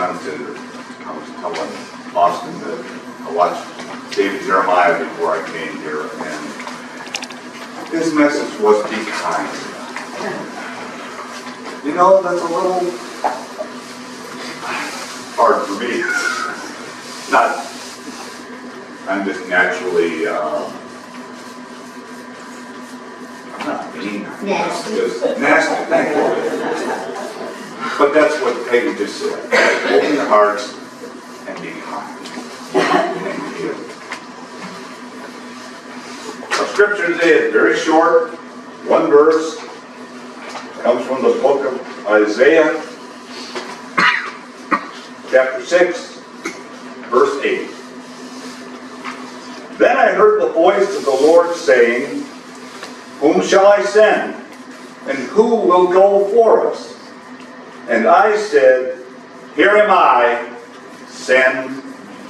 I was telling Austin that I watched David Jeremiah before I came here, and his message was be kind. You know, that's a little hard for me. I'm just naturally, I'm not mean. Nasty. Just nasty, thank you. But that's what Peggy just said. Open your hearts and be kind. Thank you. Our scripture today is very short, one verse. Comes from the book of Isaiah, chapter 6, verse 8. Then I heard the voice of the Lord saying, whom shall I send? And who will go for us? And I said, here am I, send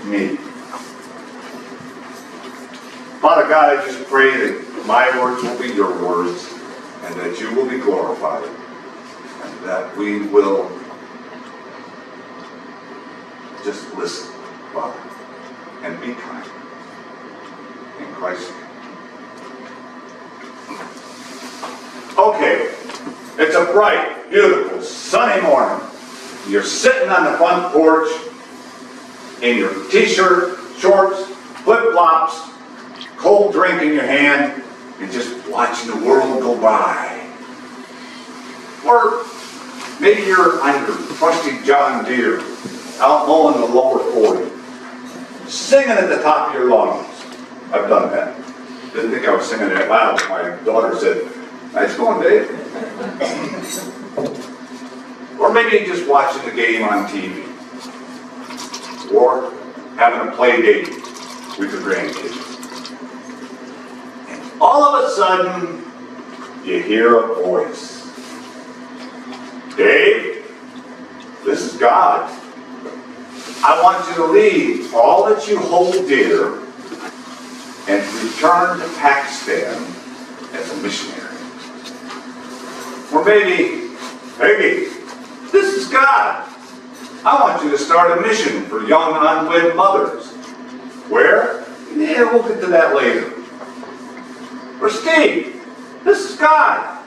me. Father God, I just pray that my words will be your words, and that you will be glorified, and that we will just listen, Father, and be kind. In Christ's name. Okay, it's a bright, beautiful, sunny morning. You're sitting on the front porch in your t-shirt, shorts, flip-flops, cold drink in your hand, and just watching the world go by. Or maybe you're on your trusty John Deere, out mowing the lower 40, singing at the top of your lungs. I've done that. Didn't think I was singing that loud. My daughter said, nice going, Dave. Or maybe just watching the game on TV. Or having a play date with your grandkids. And all of a sudden, you hear a voice. Dave, this is God. I want you to leave all that you hold dear and return to Pakistan as a missionary. Or maybe, this is God. I want you to start a mission for young unwed mothers. Where? Yeah, we'll get to that later. Or Steve, this is God.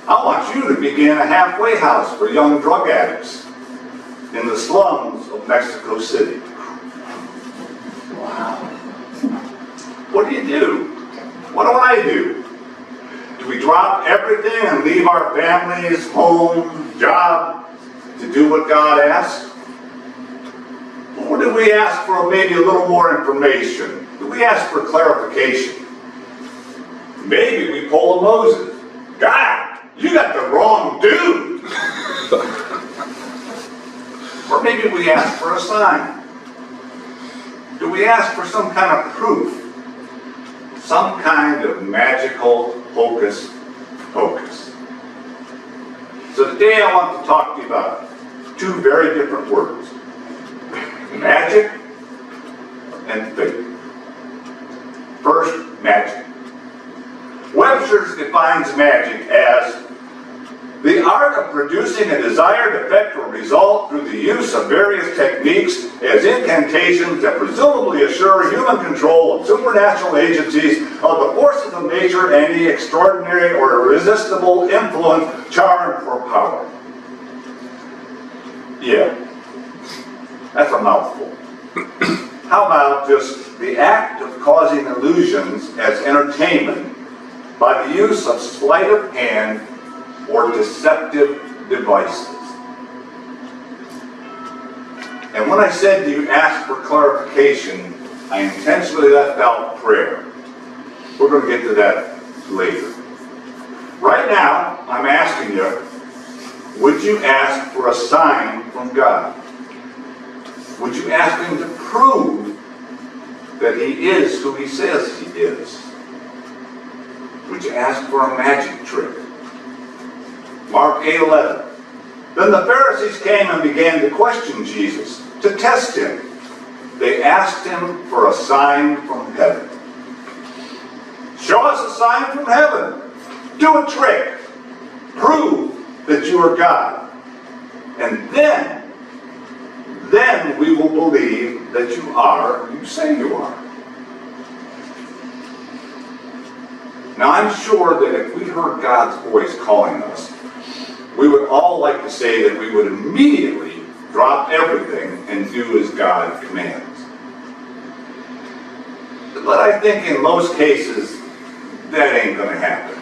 I want you to begin a halfway house for young drug addicts in the slums of Mexico City. Wow. What do you do? What do I do? Do we drop everything and leave our families, home, job to do what God asks? Or do we ask for maybe a little more information? Do we ask for clarification? Maybe we pull a Moses. God, you got the wrong dude. Or maybe we ask for a sign. Do we ask for some kind of proof? Some kind of magical hocus pocus. So today I want to talk to you about two very different words. Magic and faith. First, magic. Webster defines magic as the art of producing a desired effect or result through the use of various techniques as incantations that presumably assure human control of supernatural agencies of the forces of nature and the extraordinary or irresistible influence, charm, or power. Yeah, that's a mouthful. How about just the act of causing illusions as entertainment by the use of sleight of hand or deceptive devices? And when I said you ask for clarification, I intentionally left out prayer. We're going to get to that later. Right now, I'm asking you, would you ask for a sign from God? Would you ask him to prove that he is who he says he is? Would you ask for a magic trick? Mark 8:11. Then the Pharisees came and began to question Jesus, to test him. They asked him for a sign from heaven. Show us a sign from heaven. Do a trick. Prove that you are God. And then believe that you are who you say you are. Now, I'm sure that if we heard God's voice calling us, we would all like to say that we would immediately drop everything and do as God commands. But I think in most cases, that ain't going to happen.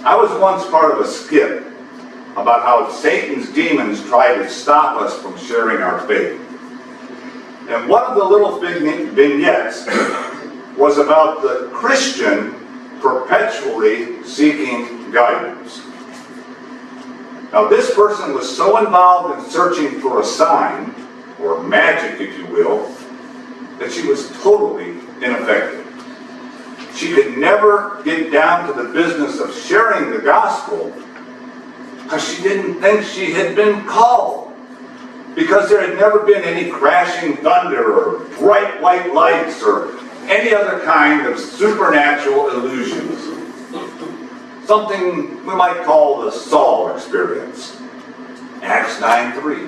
I was once part of a skit about how Satan's demons try to stop us from sharing our faith. And one of the little vignettes was about the Christian perpetually seeking guidance. Now, this person was so involved in searching for a sign, or magic if you will, that she was totally ineffective. She could never get down to the business of sharing the gospel because she didn't think she had been called. Because there had never been any crashing thunder or bright white lights or any other kind of supernatural illusions. Something we might call the Saul experience. Acts 9:3.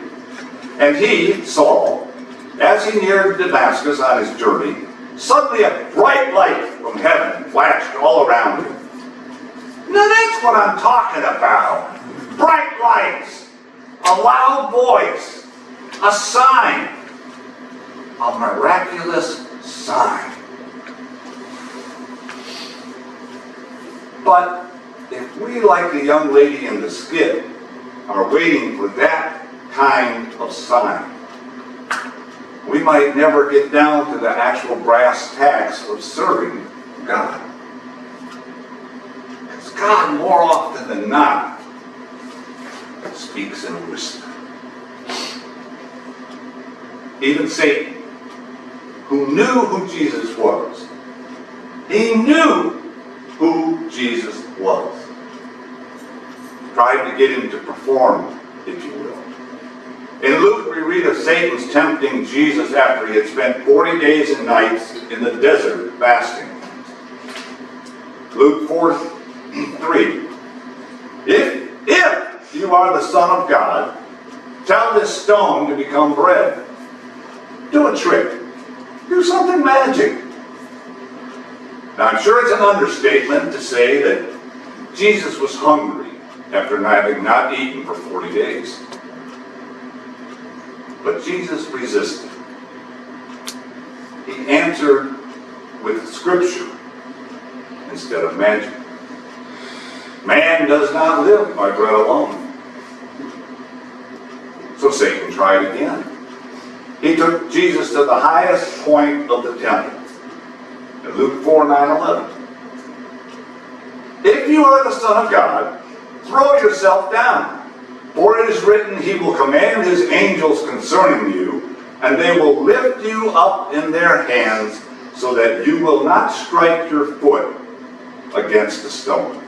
And he, Saul, as he neared Damascus on his journey, suddenly a bright light from heaven flashed all around him. Now that's what I'm talking about. Bright lights, a loud voice, a sign, a miraculous sign. But if we, like the young lady in the skit, are waiting for that kind of sign, we might never get down to the actual brass tacks of serving God. Because God, more often than not, speaks in a whisper. Even Satan, who knew who Jesus was, he knew who Jesus was, tried to get him to perform, if you will. In Luke, we read of Satan's tempting Jesus after he had spent 40 days and nights in the desert fasting. Luke 4:3. If you are the Son of God, tell this stone to become bread. Do a trick. Do something magic. Now, I'm sure it's an understatement to say that Jesus was hungry after having not eaten for 40 days. But Jesus resisted. He answered with Scripture instead of magic. Man does not live by bread alone. So Satan tried again. He took Jesus to the highest point of the temple. In Luke 4:9-11. If you are the Son of God, throw yourself down. For it is written, he will command his angels concerning you, and they will lift you up in their hands, so that you will not strike your foot against a stone.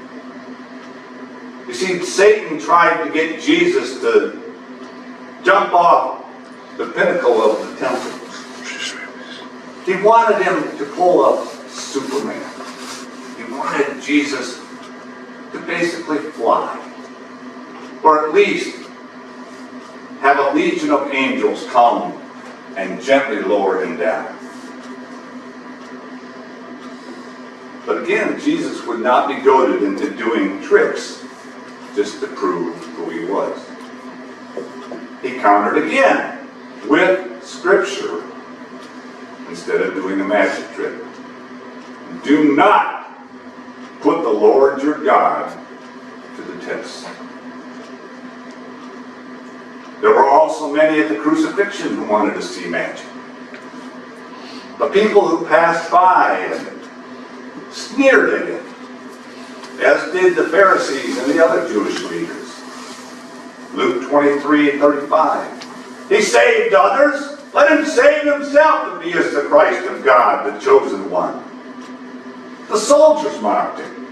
You see, Satan tried to get Jesus to jump off the pinnacle of the temple. He wanted him to pull up Superman. He wanted Jesus to basically fly. Or at least have a legion of angels come and gently lower him down. But again, Jesus would not be goaded into doing tricks just to prove who he was. He countered again with Scripture instead of doing a magic trick. Do not put the Lord your God to the test. There were also many at the crucifixion who wanted to see magic. The people who passed by and sneered at him, as did the Pharisees and the other Jewish leaders. Luke 23:35. He saved others. Let him save himself if he is the Christ of God, the chosen one. The soldiers mocked him.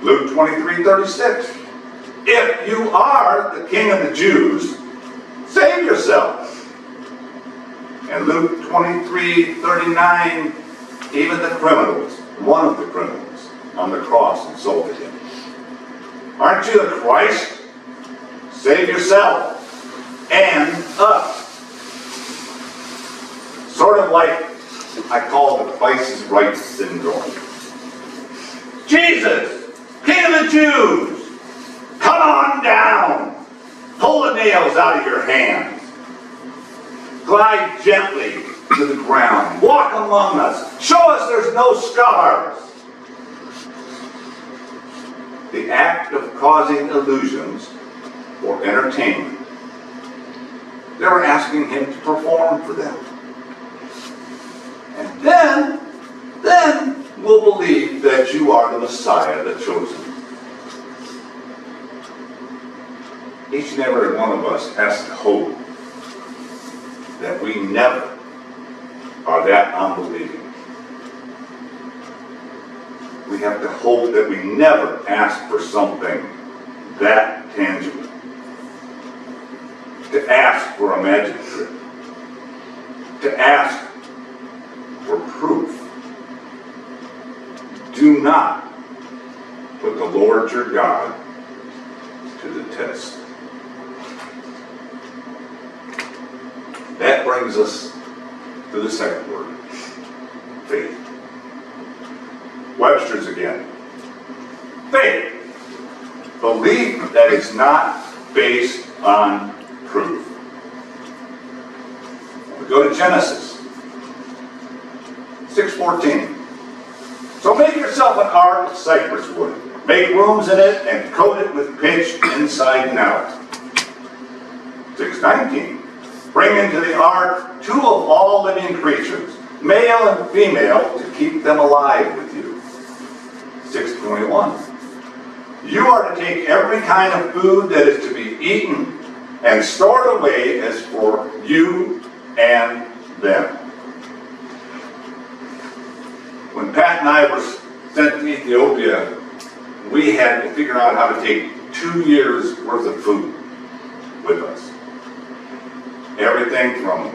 Luke 23:36. If you are the King of the Jews, save yourself. And Luke 23:39, even the criminals, one of the criminals on the cross, insulted him. Aren't you the Christ? Save yourself and us. Sort of like I call the Price is Right syndrome. Jesus, King of the Jews, come on down. Pull the nails out of your hands. Glide gently to the ground. Walk among us. Show us there's no scars. The act of causing illusions for entertainment. They were asking him to perform for them. And then we'll believe that you are the Messiah, the chosen. Each and every one of us has to hope that we never are that unbelieving. We have to hope that we never ask for something that tangible. To ask for a magic trick. To ask for proof. Do not put the Lord your God to the test. That brings us to the second word, faith. Webster's again. Faith. Belief that is not based on proof. We go to Genesis 6:14. So make yourself an ark of cypress wood. Make rooms in it and coat it with pitch inside and out. 6:19. Bring into the ark 2 of all living creatures, male and female, to keep them alive with you. 6:21. You are to take every kind of food that is to be eaten and stored away as for you and them. When Pat and I were sent to Ethiopia, we had to figure out how to take 2 years worth of food with us. Everything from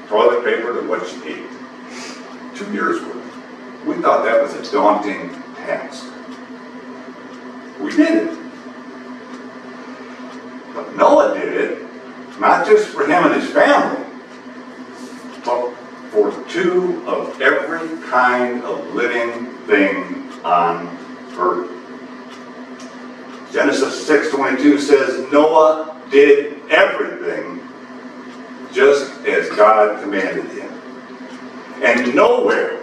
toilet paper to what you ate. 2 years worth. We thought that was a daunting task. We did it. But Noah did it, not just for him and his family, but for 2 of every kind of living thing on earth. Genesis 6:22 says, Noah did everything just as God commanded him. And nowhere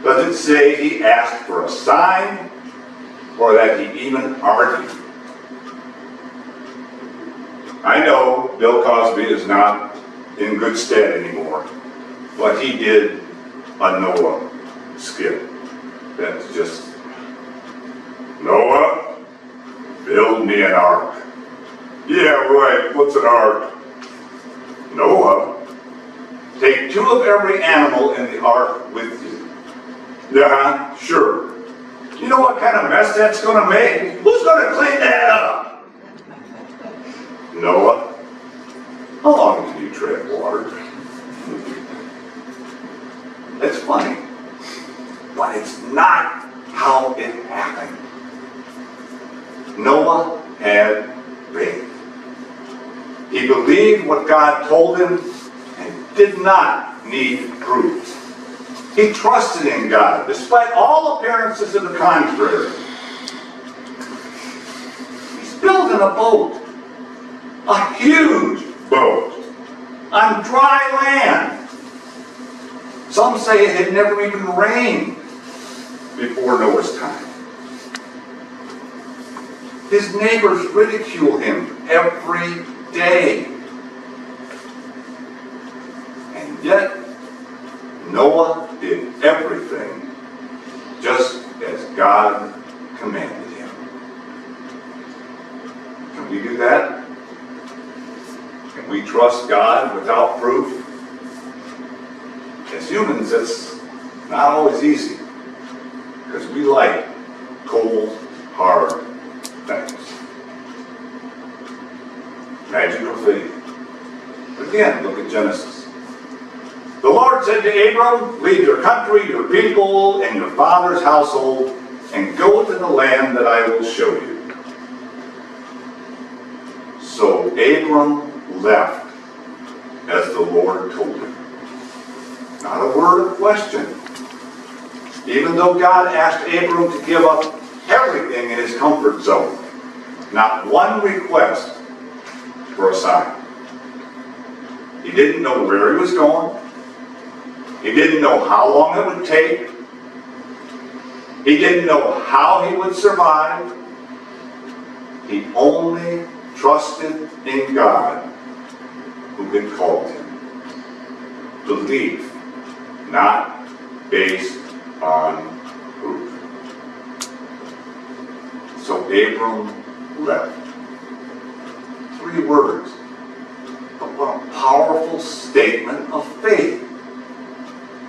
does it say he asked for a sign or that he even argued. I know Bill Cosby is not in good stead anymore, but he did a Noah skit. That's just, Noah, build me an ark. Yeah, right, what's an ark? Noah, take 2 of every animal in the ark with you. Yeah, sure. You know what kind of mess that's going to make? Who's going to clean that up? Noah, how long can you tread water? It's funny, but it's not how it happened. Noah had faith. He believed what God told him and did not need proof. He trusted in God, despite all appearances to the contrary. He's building a boat, a huge boat, on dry land. Some say it had never even rained before Noah's time. His neighbors ridicule him every day. And yet, Noah did everything just as God commanded him. Can we do that? Can we trust God without proof? As humans, it's not always easy, because we like cold, hard things. Magical faith. Again, look at Genesis. The Lord said to Abram, leave your country, your people, and your father's household, and go to the land that I will show you. So Abram left as the Lord told him. Not a word of question. Even though God asked Abram to give up everything in his comfort zone, not one request for a sign. He didn't know where he was going. He didn't know how long it would take. He didn't know how he would survive. He only trusted in God who had called him. Belief, not based on proof. So Abram left. 3 words. But what a powerful statement of faith.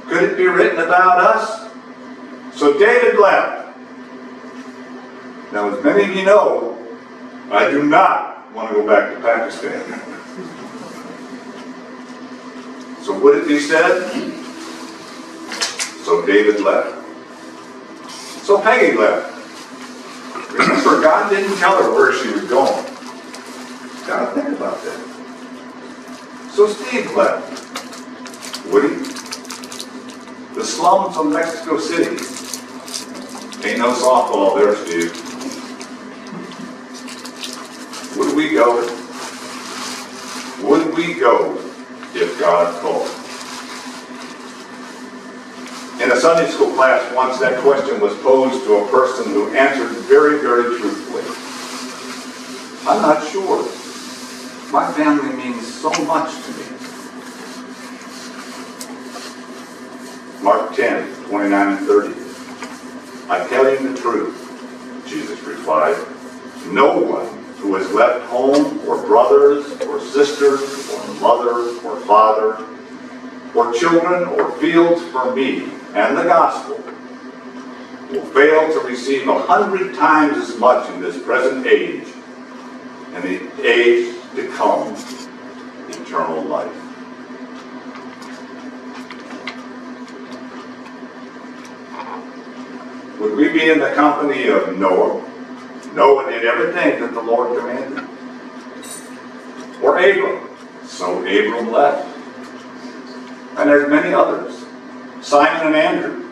Could it be written about us? So David left. Now, as many of you know, I do not want to go back to Pakistan. So would it be said? So David left. So Peggy left. Remember, God didn't tell her where she was going. Gotta think about that. So Steve left. Would he? The slums of Mexico City. Ain't no softball there, Steve. Would we go? Would we go if God called? In a Sunday school class once, that question was posed to a person who answered very, very truthfully. I'm not sure. My family means so much to me. Mark 10, 29 and 30. I tell you the truth, Jesus replied. No one who has left home, or brothers, or sisters, or mother, or father, or children, or fields for me and the gospel will fail to receive 100 times as much in this present age and the age to come, eternal life. Would we be in the company of Noah? Noah did everything that the Lord commanded. Or Abram. So Abram left. And there's many others. Simon and Andrew.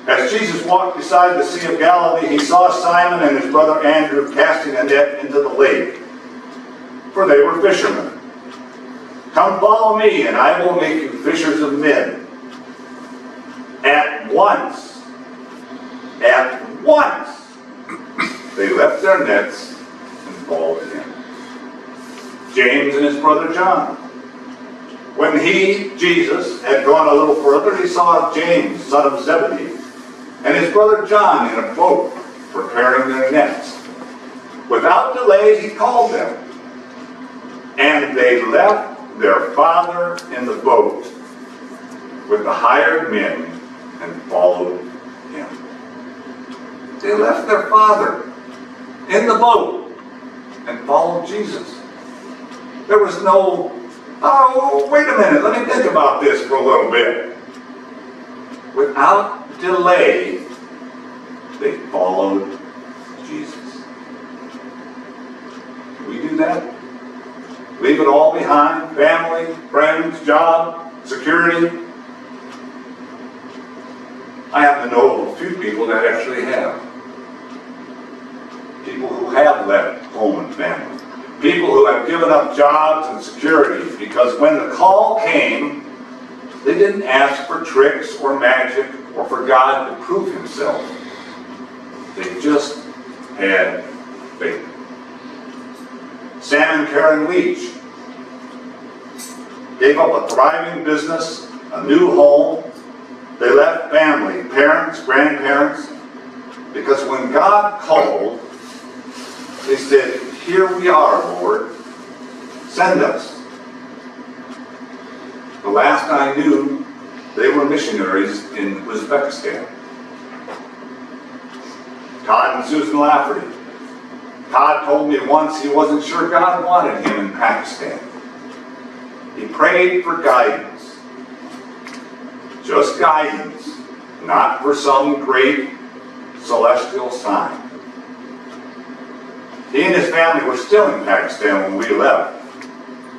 As Jesus walked beside the Sea of Galilee, he saw Simon and his brother Andrew casting a net into the lake, for they were fishermen. Come follow me, and I will make you fishers of men. At once, they left their nets and followed him. James and his brother John. When he, Jesus, had gone a little further, he saw James, son of Zebedee, and his brother John in a boat, preparing their nets. Without delay, he called them. And they left their father in the boat with the hired men and followed him. They left their father in the boat and followed Jesus. There was no, oh, wait a minute, let me think about this for a little bit. Without delay, they followed Jesus. Can we do that? Leave it all behind, family, friends, job, security. I happen to know of a few people that actually have. People who have left home and family. People who have given up jobs and security because when the call came, they didn't ask for tricks or magic or for God to prove himself. They just had faith. Sam and Karen Leach gave up a thriving business, a new home. They left family, parents, grandparents, because when God called, they said, "Here we are, Lord. Send us." The last I knew, they were missionaries in Uzbekistan. Todd and Susan Lafferty. Todd told me once he wasn't sure God wanted him in Pakistan. He prayed for guidance. Just guidance, not for some great celestial sign. He and his family were still in Pakistan when we left.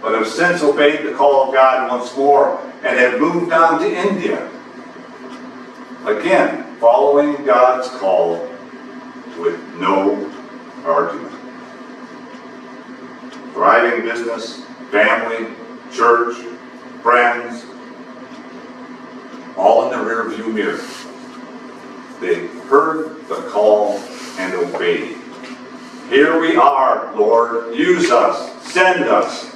but have since obeyed the call of God once more and have moved on to India. Again, following God's call with no argument. Thriving business, family, church, friends, all in the rearview mirror. They heard the call and obeyed. Here we are, Lord, use us, send us.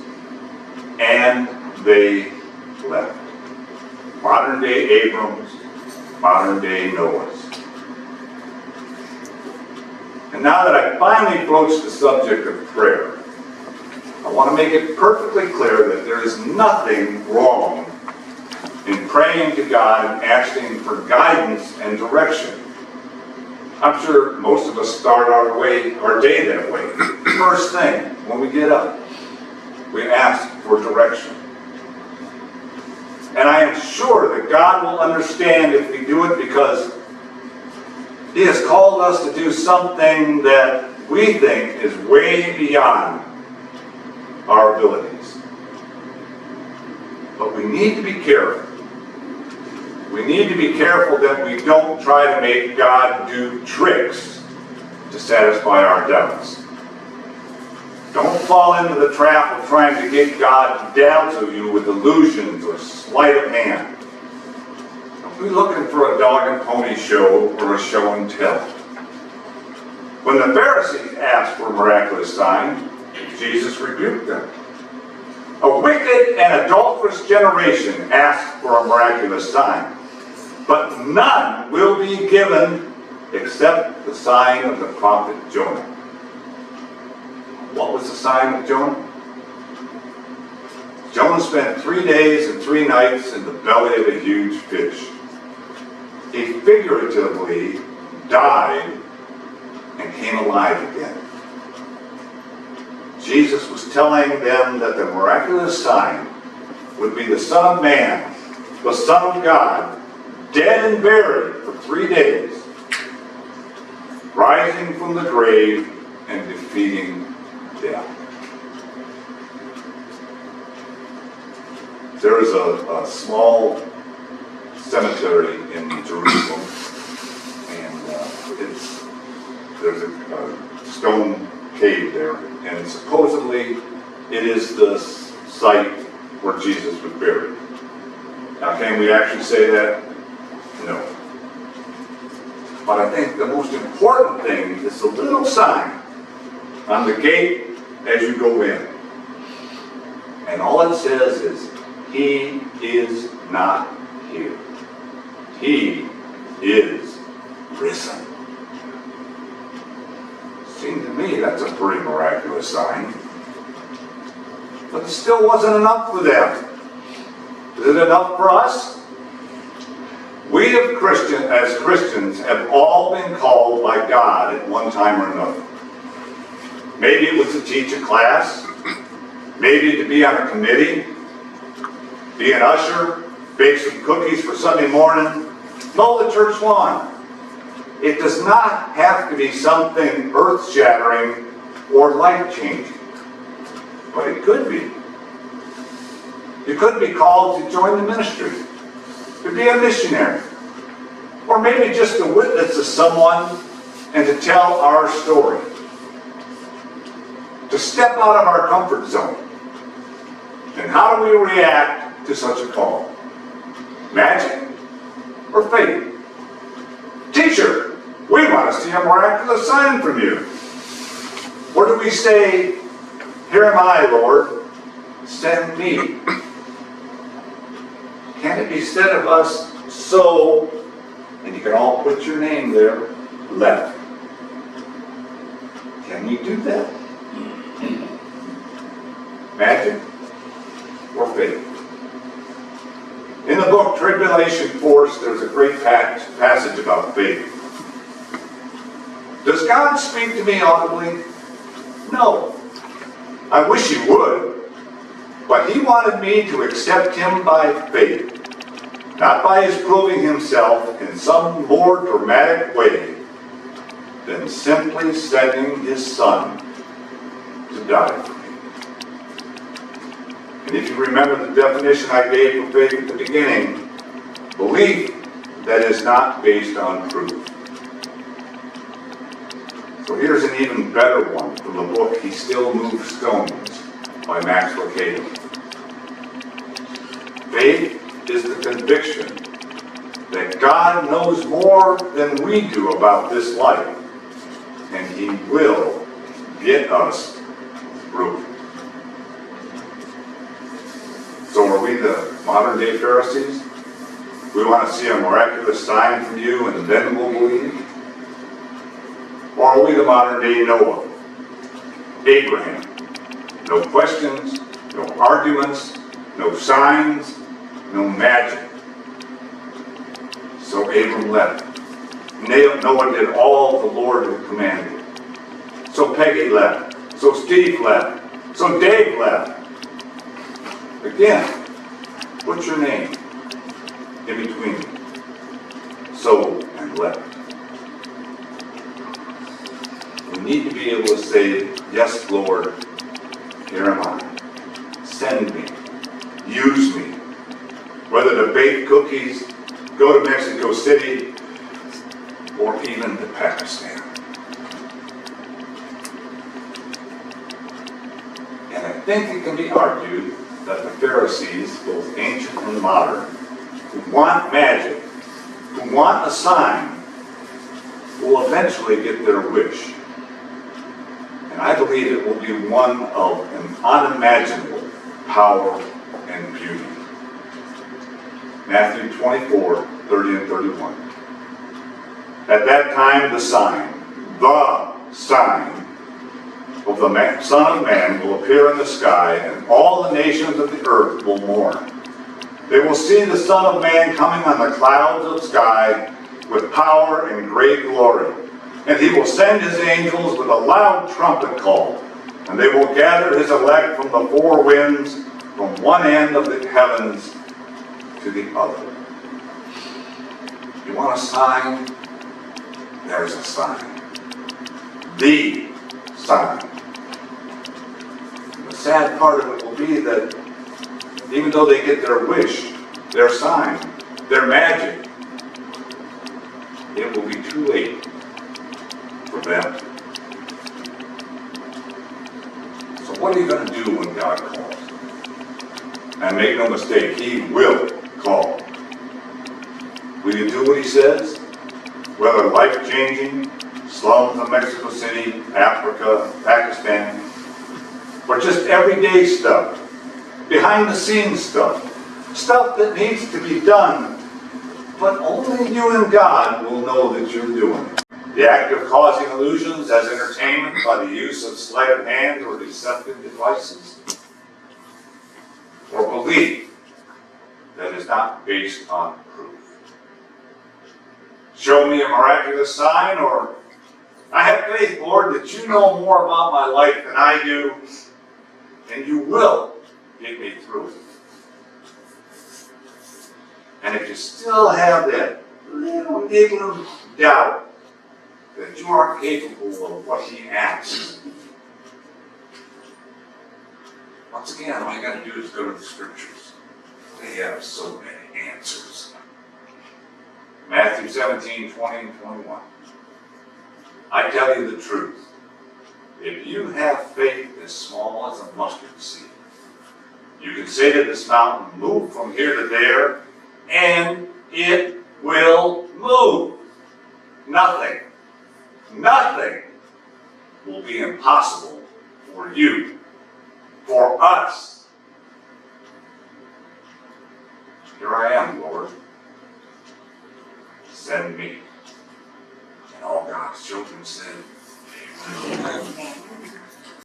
And they left. Modern day Abrams, modern day Noahs. And now that I finally broached the subject of prayer, I want to make it perfectly clear that there is nothing wrong in praying to God and asking for guidance and direction. I'm sure most of us start our day that way. First thing, when we get up, we ask for direction. And I am sure that God will understand if we do it, because He has called us to do something that we think is way beyond our abilities. But we need to be careful. We need to be careful that we don't try to make God do tricks to satisfy our doubts. Don't fall into the trap of trying to get God to dazzle you with illusions or sleight of hand. Don't be looking for a dog and pony show or a show and tell. When the Pharisees asked for a miraculous sign, Jesus rebuked them. A wicked and adulterous generation asked for a miraculous sign, but none will be given except the sign of the prophet Jonah. What was the sign of Jonah? Jonah spent 3 days and 3 nights in the belly of a huge fish. He figuratively died and came alive again. Jesus was telling them that the miraculous sign would be the Son of Man, the Son of God, dead and buried for 3 days, rising from the grave and defeating death. There is a small cemetery in Jerusalem, and there's a stone cave there, and supposedly it is the site where Jesus was buried. Now, can we actually say that? No. But I think the most important thing is the little sign on the gate as you go in. And all it says is, He is not here. He is risen. Seems to me that's a pretty miraculous sign. But it still wasn't enough for them. Is it enough for us? We as Christians have all been called by God at one time or another. Maybe it was to teach a class, maybe to be on a committee, be an usher, bake some cookies for Sunday morning, mow the church lawn. It does not have to be something earth-shattering or life-changing, but it could be. You could be called to join the ministry, to be a missionary, or maybe just to witness to someone and to tell our story. To step out of our comfort zone. And how do we react to such a call? Magic or faith? Teacher, we want to see a miraculous sign from you. Or do we say, here am I, Lord, send me? Can it be said of us, so, and you can all put your name there, left? Can we do that? Magic or faith? In the book Tribulation Force, there's a great passage about faith. Does God speak to me audibly? No. I wish He would, but He wanted me to accept Him by faith, not by His proving Himself in some more dramatic way than simply sending His Son to die for me. And if you remember the definition I gave for faith at the beginning, belief that is not based on proof. So here's an even better one from the book He Still Moves Stones by Max Lucado. Faith is the conviction that God knows more than we do about this life, and He will get us through it. So are we the modern day Pharisees? We want to see a miraculous sign from you and then we'll believe? Or are we the modern day Noah? Abraham. No questions, no arguments, no signs, no magic. So Abram left. Noah did all the Lord had commanded. So Peggy left. So Steve left. So Dave left. Again, what's your name in between so and left? We need to be able to say, yes, Lord, here am I. Send me. Use me. Whether to bake cookies, go to Mexico City, or even to Pakistan. And I think it can be argued that the Pharisees, both ancient and modern, who want magic, who want a sign, will eventually get their wish. And I believe it will be one of an unimaginable power and beauty. Matthew 24, 30 and 31. At that time, the sign of the Son of Man will appear in the sky, and all the nations of the earth will mourn. They will see the Son of Man coming on the clouds of the sky with power and great glory. And He will send His angels with a loud trumpet call, and they will gather His elect from the four winds, from one end of the heavens to the other. You want a sign? There's a sign. The sign. And the sad part of it will be that even though they get their wish, their sign, their magic, it will be too late for them. So what are you going to do when God calls? And make no mistake, He will call. Will you do what He says? Whether life-changing, slums of Mexico City, Africa, Pakistan, or just everyday stuff, behind-the-scenes stuff that needs to be done, but only you and God will know that you're doing it. The act of causing illusions as entertainment by the use of sleight of hand or deceptive devices, or belief that is not based on proof. Show me a miraculous sign, or I have faith, Lord, that you know more about my life than I do, and you will get me through it. And if you still have that little niggling doubt that you aren't capable of what He asks, once again, all you got to do is go to the Scriptures. They have so many answers. Matthew 17, 20 and 21. I tell you the truth. If you have faith as small as a mustard seed, you can say to this mountain, move from here to there, and it will move. Nothing will be impossible for you, for us. Here I am, Lord. Send me. And all God's children said, Amen.